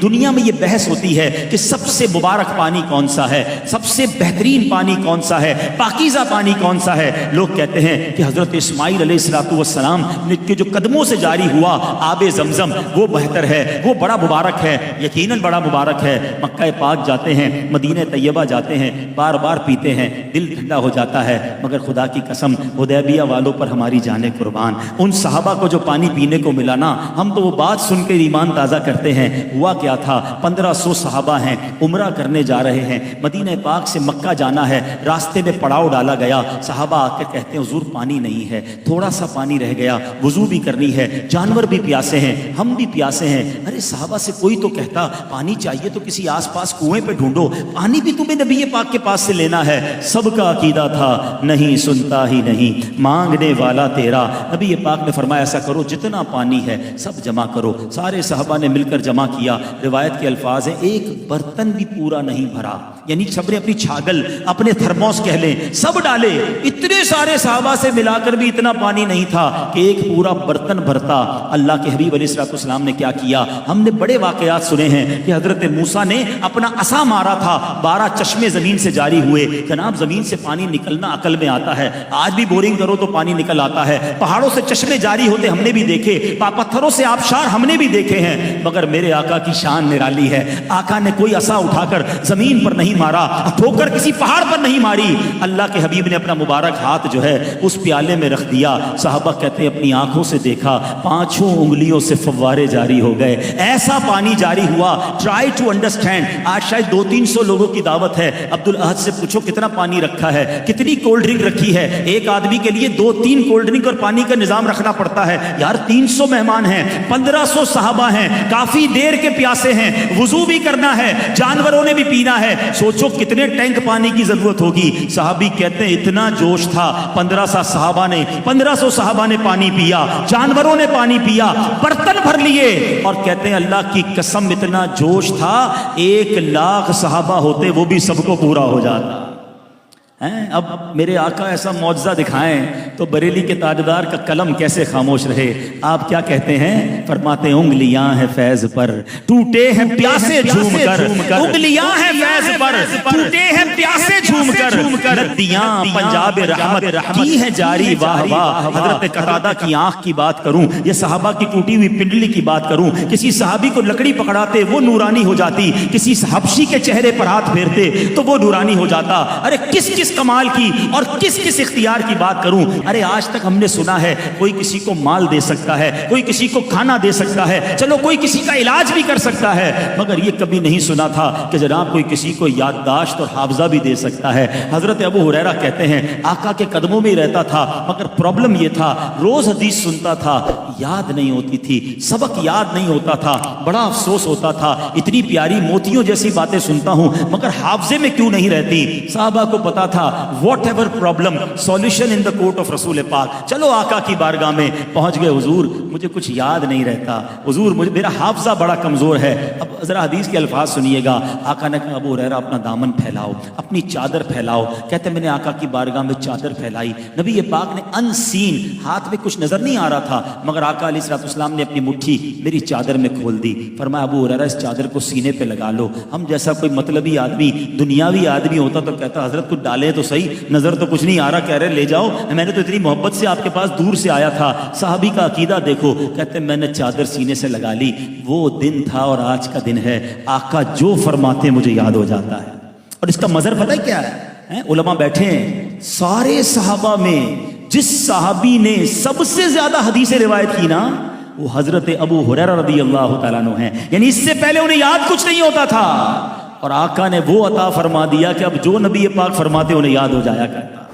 دنیا میں یہ بحث ہوتی ہے کہ سب سے مبارک پانی کون سا ہے، سب سے بہترین پانی کون سا ہے، پاکیزہ پانی کون سا ہے۔ لوگ کہتے ہیں کہ حضرت اسماعیل علیہ السلام کے جو قدموں سے جاری ہوا آب زمزم وہ بہتر ہے، وہ بڑا مبارک ہے، یقیناً بڑا مبارک ہے۔ مکہ پاک جاتے ہیں، مدینہ طیبہ جاتے ہیں، بار بار پیتے ہیں، دل ٹھنڈا ہو جاتا ہے، مگر خدا کی قسم حدیبیہ والوں پر ہماری جانیں قربان، ان صحابہ کو جو پانی پینے کو ملا نا، ہم تو وہ بات سن کے ایمان تازہ کرتے ہیں۔ ہوا کیا تھا، 1500 صحابہ ہیں، عمرہ کرنے جا رہے ہیں، مدینہ پاک سے مکہ جانا ہے، راستے میں پڑاؤ ڈالا گیا، صحابہ آ کے کہتے ہیں حضور پانی نہیں ہے، تھوڑا سا پانی رہ گیا، وضو بھی کرنی ہے، جانور بھی پیاسے ہیں، ہم بھی پیاسے ہیں۔ ارے صحابہ سے کوئی تو کہتا پانی چاہیے تو کسی آس پاس کنویں پہ ڈھونڈو، پانی بھی تمہیں نبی پاک کے پاس سے لینا ہے۔ سب کا عقیدہ تھا نہیں سنتا ہی نہیں، مانگنے والا تیرا۔ نبی پاک نے فرمایا ایسا کرو جتنا پانی ہے سب جمع کرو۔ سارے صحابہ نے مل کر جمع کیا۔ روایت کے الفاظ ہیں ایک برتن بھی پورا نہیں بھرا، یعنی سب نے اپنی چھاگل اپنے تھرموس کہہ لیں سب ڈالے، اتنے سارے صحابہ سے ملا کر بھی اتنا پانی نہیں تھا کہ ایک پورا برتن بھرتا۔ اللہ کے حبیب علیہ السلام نے کیا کیا، ہم نے بڑے واقعات سنے ہیں کہ حضرت موسیٰ نے اپنا عصا مارا تھا، 12 چشمے زمین سے جاری ہوئے۔ جناب زمین سے پانی نکلنا عقل میں آتا ہے، آج بھی بورنگ کرو تو پانی نکل آتا ہے، پہاڑوں سے چشمے جاری ہوتے ہم نے بھی دیکھے، پتھروں سے آبشار ہم نے بھی دیکھے ہیں، مگر میرے آقا کی شان نرالی ہے۔ آقا نے کوئی عصا اٹھا کر زمین پر نہیں مارا، ٹھوکر کسی پہاڑ پر نہیں ماری، اللہ کے حبیب نے اپنا مبارک ہاتھ جو ہے اس پیالے میں رکھ دیا۔ صحابہ کہتے ہیں اپنی آنکھوں سے دیکھا، 5 انگلیوں سے فوارے جاری ہو گئے، ایسا پانی جاری ہوا۔ ٹرائی ٹو انڈرسٹینڈ، آج شاید 200-300 لوگوں کی دعوت ہے، عبد الاحد سے پوچھو کتنا پانی رکھا ہے، کتنی کولڈ ڈرنک رکھی ہے، ایک آدمی کے لیے 2-3 کولڈ ڈرنک اور پانی کا نظام رکھنا پڑتا ہے۔ یار 300 مہمان ہیں، 1500 صحابہ ہیں، کافی دیر کے پیاسے ہیں، وضو بھی کرنا ہے، جانوروں نے بھی پینا ہے، سوچو کتنے ٹینک پانی کی ضرورت ہوگی۔ صحابی کہتے ہیں اتنا جوش تھا، 1500 صحابہ نے پانی پیا، جانوروں نے پانی پیا، برتن بھر لیے، اور کہتے ہیں اللہ کی قسم اتنا جوش تھا 1,00,000 صحابہ ہوتے وہ بھی سب کو پورا ہو جاتا۔ اب میرے آقا ایسا معجزہ دکھائیں تو بریلی کے تاجدار کا قلم کیسے خاموش رہے۔ آپ کیا کہتے ہیں، فرماتے ہیں انگلیاں ہیں فیض پر ٹوٹے ہیں پیاسے جھوم کر، انگلیاں ہیں فیض پر ٹوٹے ہیں پیاسے جھوم کر، ندیاں پنجاب رحمت کی ہے جاری واہ واہ۔ حضرت قتادہ کی آنکھ کی بات کروں یا صحابہ کی ٹوٹی ہوئی پنڈلی کی بات کروں، کسی صحابی کو لکڑی پکڑاتے وہ نورانی ہو جاتی، کسی حبشی کے چہرے پر ہاتھ پھیرتے تو وہ نورانی ہو جاتا۔ ارے کس کمال کی اور کس اختیار کی بات کروں۔ ارے آج تک ہم نے سنا ہے کوئی کسی کو مال دے سکتا ہے، کوئی کسی کو کھانا دے سکتا ہے، چلو کوئی کسی کا علاج بھی کر سکتا ہے، مگر یہ کبھی نہیں سنا تھا کہ جناب کوئی کسی کو یادداشت اور حافظہ بھی دے سکتا ہے۔ حضرت ابو ہریرہ کہتے ہیں آقا کے قدموں میں رہتا تھا، مگر پرابلم یہ تھا روز حدیث سنتا تھا، یاد نہیں ہوتی تھی، سبق یاد نہیں ہوتا تھا، بڑا افسوس ہوتا تھا، اتنی پیاری موتیوں جیسی باتیں سنتا ہوں مگر حافظے میں کیوں نہیں رہتی۔ صحابہ کو پتا تھا what ever problem solution in the court of رسول پاک۔ چلو آقا کی بارگاہ میں پہنچ گئے، حضور مجھے کچھ یاد نہیں رہتا، حضور میرا حافظہ بڑا کمزور ہے۔ اب ذرا حدیث کے الفاظ سنیے گا، آقا نے کہا ابو ہریرہ اپنا دامن پھیلاؤ، اپنی چادر پھیلاؤ۔ کہتے میں نے آقا کی بارگاہ میں چادر پھیلائی، نبی پاک نے ان سین، ہاتھ میں کچھ نظر نہیں آ رہا تھا مگر آقا علیہ السلام نے اپنی مٹھی میری چادر میں کھول دی، فرمایا ابو ہریرہ اس چادر کو سینے پہ لگا لو۔ ہم جیسا کوئی مطلبی آدمی دنیاوی آدمی ہوتا تو کہتا حضرت کچھ ڈالے تو صحیح، نظر تو کچھ نہیں آ رہا، کہہ رہے لے جاؤ، میں نے تو اتنی محبت سے آپ کے پاس دور سے آیا تھا۔ صحابی کا عقیدہ دیکھو، کہتے میں نے چادر سینے سے لگا لی، وہ دن تھا اور آج کا دن ہے، آقا جو فرماتے مجھے یاد ہو جاتا ہے۔ اور اس کا مظہر پتہ ہے کیا ہے، علماء بیٹھے ہیں، سارے صحابہ میں جس صحابی نے سب سے زیادہ حدیث روایت کی نا وہ حضرت ابو ہریرہ رضی اللہ تعالیٰ عنہ ہیں، یعنی اس سے پہلے انہیں یاد کچھ نہیں ہوتا تھا اور آقا نے وہ عطا فرما دیا کہ اب جو نبی پاک فرماتے انہیں یاد ہو جایا کرتا۔